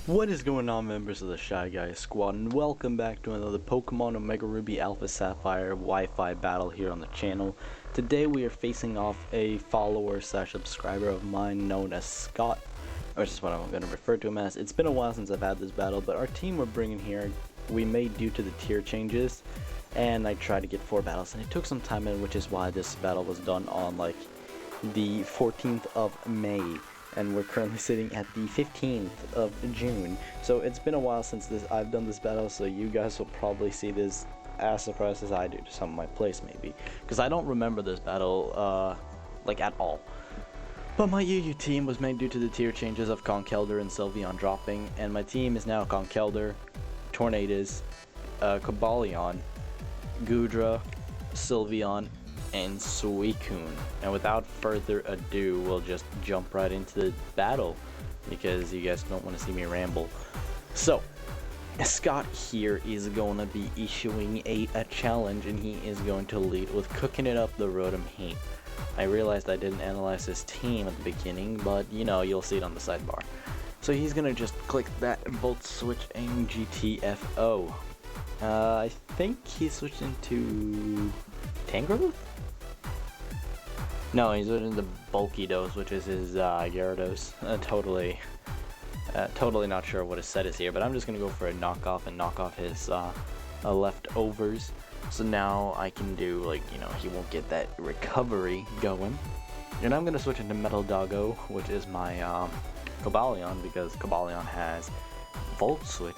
What is going on, members of the Shy Guys squad, and welcome back to another Pokemon Omega Ruby Alpha Sapphire Wi-Fi battle here on the channel. Today we are facing off a follower slash subscriber of mine known as Scott, which is what I'm going to refer to him as. It's been a while since I've had this battle, but our team we're bringing here, we made due to the tier changes, and I tried to get 4 battles, and it took some time in, which is why this battle was done on like the 14th of May. And we're currently sitting at the 15th of June. So it's been a while since I've done this battle, so you guys will probably see this as surprised as I do to some of my plays maybe. Because I don't remember this battle, like at all. But my UU team was made due to the tier changes of Conkeldurr and Sylveon dropping, and my team is now Conkeldurr, Tornadus, Cobalion, Goodra, Sylveon, and Suicune. And without further ado, we'll just jump right into the battle because you guys don't want to see me ramble. So Scott here is going to be issuing a challenge, and he is going to lead with cooking it up the Rotom-Heat. I realized I didn't analyze his team at the beginning, but you know, you'll see it on the sidebar. So he's gonna just click that Volt Switch and GTFO. I think he switched into Tangrowth? No, he's in the bulky dose, which is his Gyarados. Totally not sure what his set is here, but I'm just gonna go for a knockoff and knock off his leftovers. So now I can do, like, you know, he won't get that recovery going. And I'm gonna switch into Metal Doggo, which is my Cobalion, because Cobalion has Volt Switch.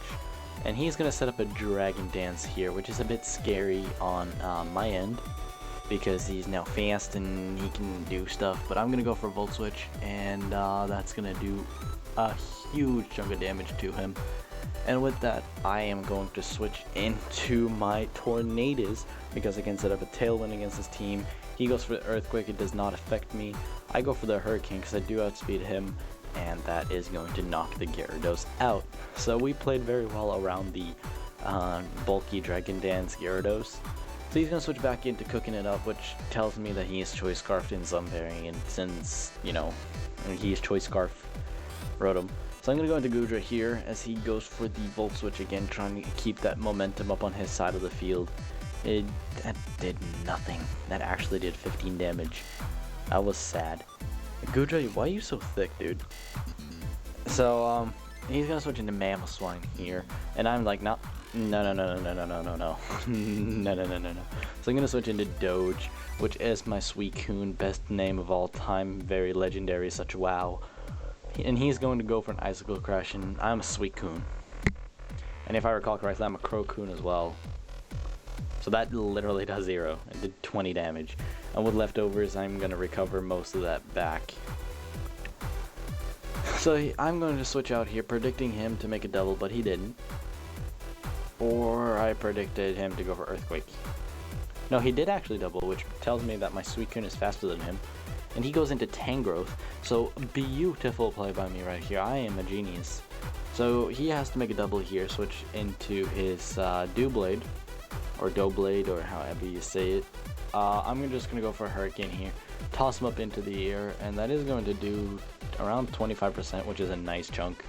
And he's gonna set up a Dragon Dance here, which is a bit scary on my end, because he's now fast and he can do stuff. But I'm gonna go for Volt Switch, and that's gonna do a huge chunk of damage to him. And with that, I am going to switch into my Tornadus, because I can set up a Tailwind against his team. He goes for the Earthquake, it does not affect me. I go for the Hurricane because I do outspeed him, and that is going to knock the Gyarados out. So we played very well around the bulky Dragon Dance Gyarados. So he's going to switch back into cooking it up, which tells me that he is Choice Scarfed in some variant, since, you know, he is Choice Scarf Rotom. So I'm going to go into Goodra here as he goes for the Volt Switch again, trying to keep that momentum up on his side of the field. That did nothing. That actually did 15 damage. I was sad. Goodra, why are you so thick, dude? So, he's going to switch into Mamoswine here, and I'm like, no. No. No. So I'm gonna switch into Doge, which is my Suicune, best name of all time, very legendary, such wow. And he's going to go for an Icicle Crash, and I'm a Suicune. And if I recall correctly, I'm a Crocoon as well. So that literally does 0. It did 20 damage. And with leftovers, I'm gonna recover most of that back. So I'm going to switch out here, predicting him to make a double, but he didn't. Or I predicted him to go for Earthquake. No, he did actually double, which tells me that my Suicune is faster than him. And he goes into Tangrowth. So beautiful play by me right here. I am a genius. So he has to make a double here, switch into his Doublade, or Doublade, or however you say it. I'm just going to go for a Hurricane here. Toss him up into the air, and that is going to do around 25%, which is a nice chunk.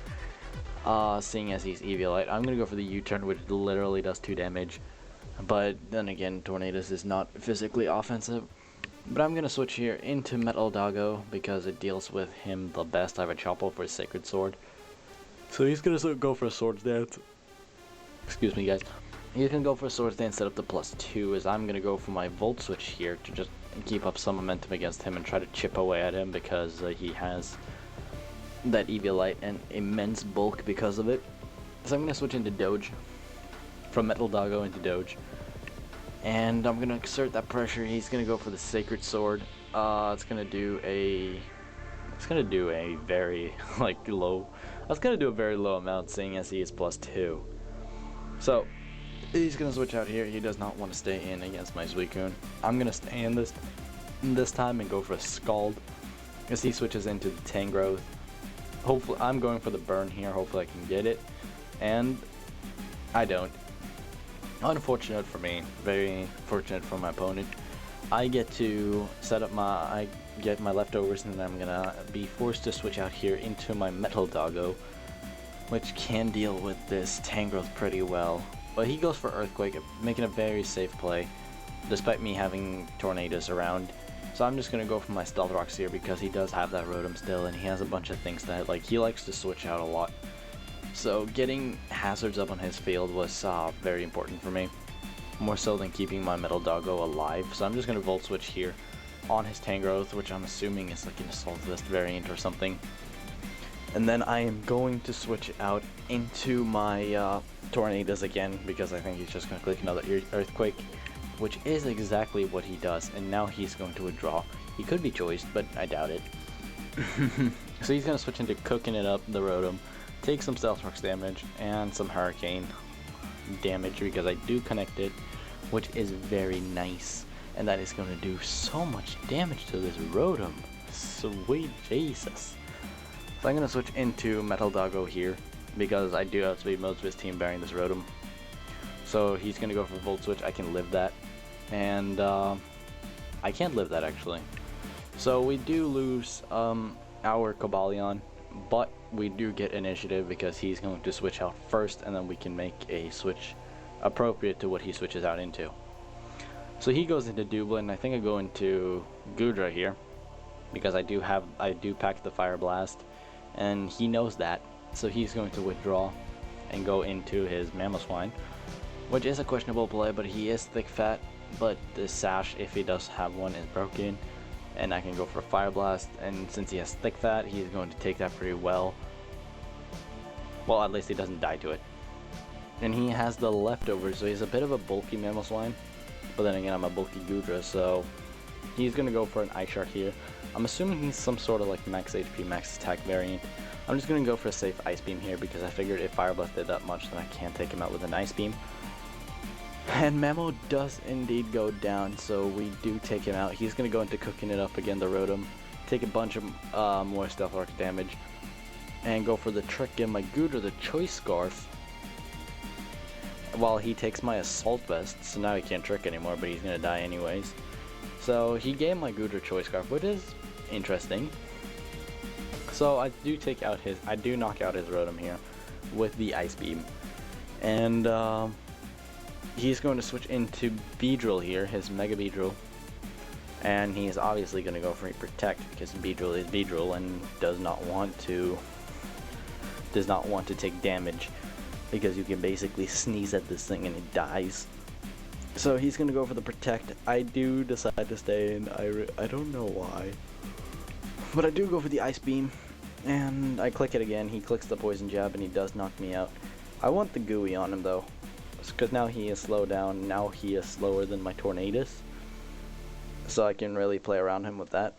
Seeing as he's Eviolite, I'm gonna go for the U-turn, which literally does 2 damage. But then again, Tornadus is not physically offensive. But I'm gonna switch here into Metal Doggo because it deals with him the best. I have a Chople for his Sacred Sword. So he's gonna go for a Swords Dance. Excuse me, guys. He's gonna go for a Swords Dance, set up the +2, as I'm gonna go for my Volt Switch here to just keep up some momentum against him and try to chip away at him, because he has that Eviolite and immense bulk because of it. So I'm going to switch into Doge, from Metal Doggo into Doge, and I'm going to exert that pressure. He's going to go for the Sacred Sword. It's going to do a very low amount, seeing as he is +2. So he's going to switch out here. He does not want to stay in against my Suicune. I'm going to stay in this time and go for a Scald as he switches into the Tangrowth. Hopefully, I'm going for the burn here. Hopefully I can get it, and I don't. Unfortunate for me, very fortunate for my opponent. I get to set up I get my leftovers, and then I'm gonna be forced to switch out here into my Metal Doggo. which can deal with this Tangrowth pretty well. But he goes for Earthquake, making a very safe play, despite me having Tornadus around. So I'm just going to go for my Stealth Rocks here because he does have that Rotom still, and he has a bunch of things that, like, he likes to switch out a lot. So getting hazards up on his field was very important for me, more so than keeping my Metal Doggo alive. So I'm just going to Volt Switch here on his Tangrowth, which I'm assuming is like an Assault Vest variant or something. And then I am going to switch out into my Tornadus again because I think he's just going to click another Earthquake, which is exactly what he does. And now he's going to withdraw. He could be choiced, but I doubt it. So he's going to switch into cooking it up, the Rotom, take some Stealth Rocks damage and some Hurricane damage because I do connect it, which is very nice. And that is going to do so much damage to this Rotom. Sweet Jesus. So I'm going to switch into Metal Doggo here because I do outspeed most of his team bearing this Rotom. So he's going to go for Volt Switch. I can live that. And I can't live that actually. So we do lose our Cobalion, but we do get initiative because he's going to switch out first, and then we can make a switch appropriate to what he switches out into. So he goes into Doublin, and I think I go into Goodra here because I do pack the Fire Blast, and he knows that. So he's going to withdraw and go into his Mamoswine, which is a questionable play, but he is thick fat. But the Sash, if he does have one, is broken, and I can go for a Fire Blast. And since he has thick fat, he's going to take that pretty well. Well, at least he doesn't die to it. And he has the leftovers, so he's a bit of a bulky Mamoswine. But then again, I'm a bulky Goodra, so he's going to go for an Ice Shard here. I'm assuming he's some sort of like max HP, max attack variant. I'm just going to go for a safe Ice Beam here because I figured if Fire Blast did that much, then I can't take him out with an Ice Beam. And Mamo does indeed go down, so we do take him out. He's going to go into cooking it up again, the Rotom. Take a bunch of more Stealth Rock damage. And go for the trick, give my Goodra the Choice Scarf. While he takes my Assault Vest, so now he can't trick anymore, but he's going to die anyways. So he gave my Goodra Choice Scarf, which is interesting. So I do knock out his Rotom here with the Ice Beam. And he's going to switch into Beedrill here, his Mega Beedrill. And he's obviously going to go for a Protect because Beedrill is Beedrill and does not want to take damage, because you can basically sneeze at this thing and it dies. So he's going to go for the Protect. I do decide to stay in. I don't know why. But I do go for the Ice Beam. And I click it again. He clicks the Poison Jab and he does knock me out. I want the Gooey on him though, because now he is slowed down. Now he is slower than my Tornadus. So I can really play around him with that.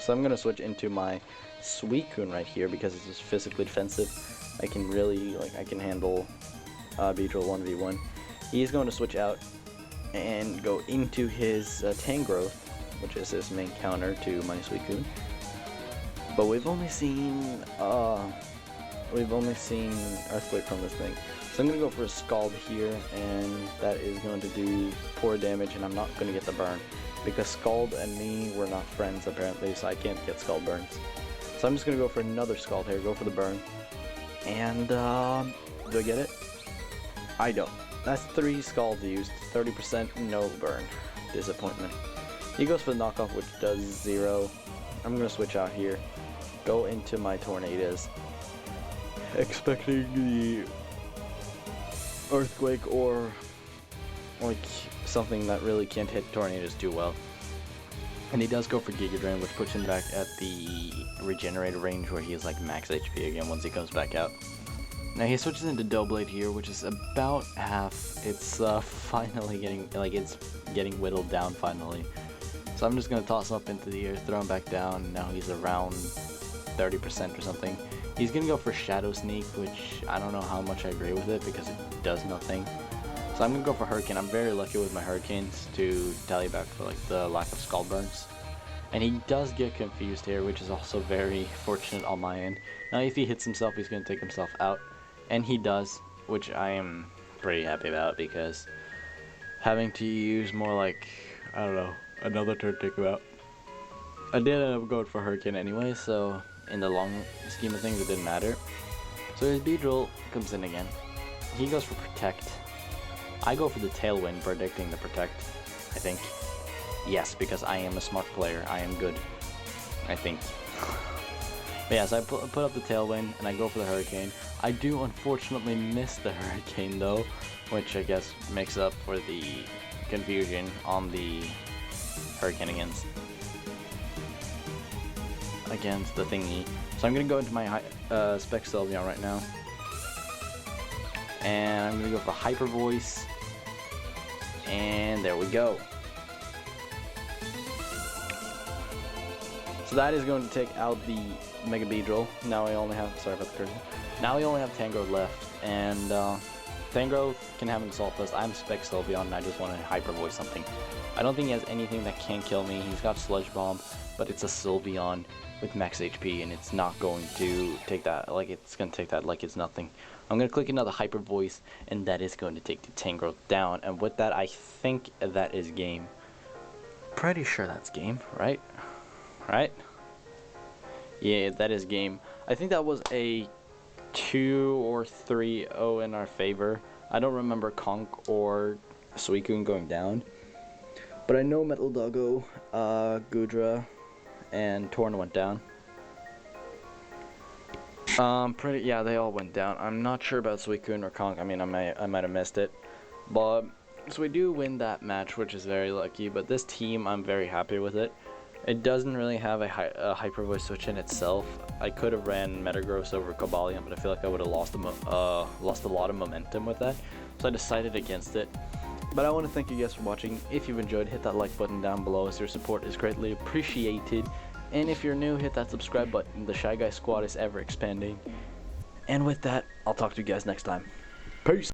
So I'm going to switch into my Suicune right here because it's just physically defensive. I can really, I can handle Beedrill 1v1. He's going to switch out and go into his Tangrowth, which is his main counter to my Suicune. But we've only seen Earthquake from this thing. So I'm going to go for a Scald here, and that is going to do poor damage, and I'm not going to get the burn. Because Scald and me were not friends apparently, so I can't get Scald burns. So I'm just going to go for another Scald here, go for the burn. And, do I get it? I don't. That's 3 Scalds used, 30%, no burn. Disappointment. He goes for the knockoff, which does 0. I'm going to switch out here, go into my Tornadus, expecting the Earthquake or like something that really can't hit Tornadus too well. And he does go for Giga Drain, which puts him back at the regenerator range where he is like max HP again once he comes back out. Now he switches into Doublade here, which is about half. It's finally getting whittled down finally. So I'm just going to toss him up into the air, throw him back down. Now he's around 30% or something. He's going to go for Shadow Sneak, which I don't know how much I agree with it because it does nothing. So I'm going to go for Hurricane. I'm very lucky with my Hurricanes to tally back for like the lack of Scald Burns. And he does get confused here, which is also very fortunate on my end. Now if he hits himself, he's going to take himself out. And he does, which I am pretty happy about because having to use more like, I don't know, another turn to take him out. I did end up going for Hurricane anyway, so in the long scheme of things it didn't matter. So his Beedrill comes in again. He goes for Protect. I go for the Tailwind, predicting the Protect, I think. Yes, because I am a smart player. I am good, I think. But yeah, so I put up the Tailwind, and I go for the Hurricane. I do unfortunately miss the Hurricane, though, which I guess makes up for the confusion on the Hurricane against the thingy. So I'm going to go into my Spec Sylveon right now. And I'm going to go for Hyper Voice. And there we go. So that is going to take out the Mega Beedrill. Now we only have, sorry about the cursor. Now we only have Tangrowth left. And Tangrowth can have an Assault Vest. I'm Spec Sylveon and I just want to Hyper Voice something. I don't think he has anything that can kill me. He's got Sludge Bomb, but it's a Sylveon with max HP, and it's not going to take that, like it's going to take that like it's nothing. I'm going to click another Hyper Voice, and that is going to take the Tangrowth down, and with that, I think that is game. Pretty sure that's game, right? Right? Yeah, that is game. I think that was a 2 or 3-0 in our favor. I don't remember Conk or Suicune going down, but I know Metal Doggo, Goodra, and Torn went down. Yeah, they all went down. I'm not sure about Suicune or Conk. I mean, I might have missed it, but so we do win that match, which is very lucky. But this team, I'm very happy with it. It doesn't really have a Hyper Voice switch in itself. I could have ran Metagross over Cobalion, but I feel like I would have lost a lot of momentum with that. So I decided against it. But I want to thank you guys for watching. If you've enjoyed, hit that like button down below, as your support is greatly appreciated. And if you're new, hit that subscribe button. The Shy Guy squad is ever expanding. And with that, I'll talk to you guys next time. Peace!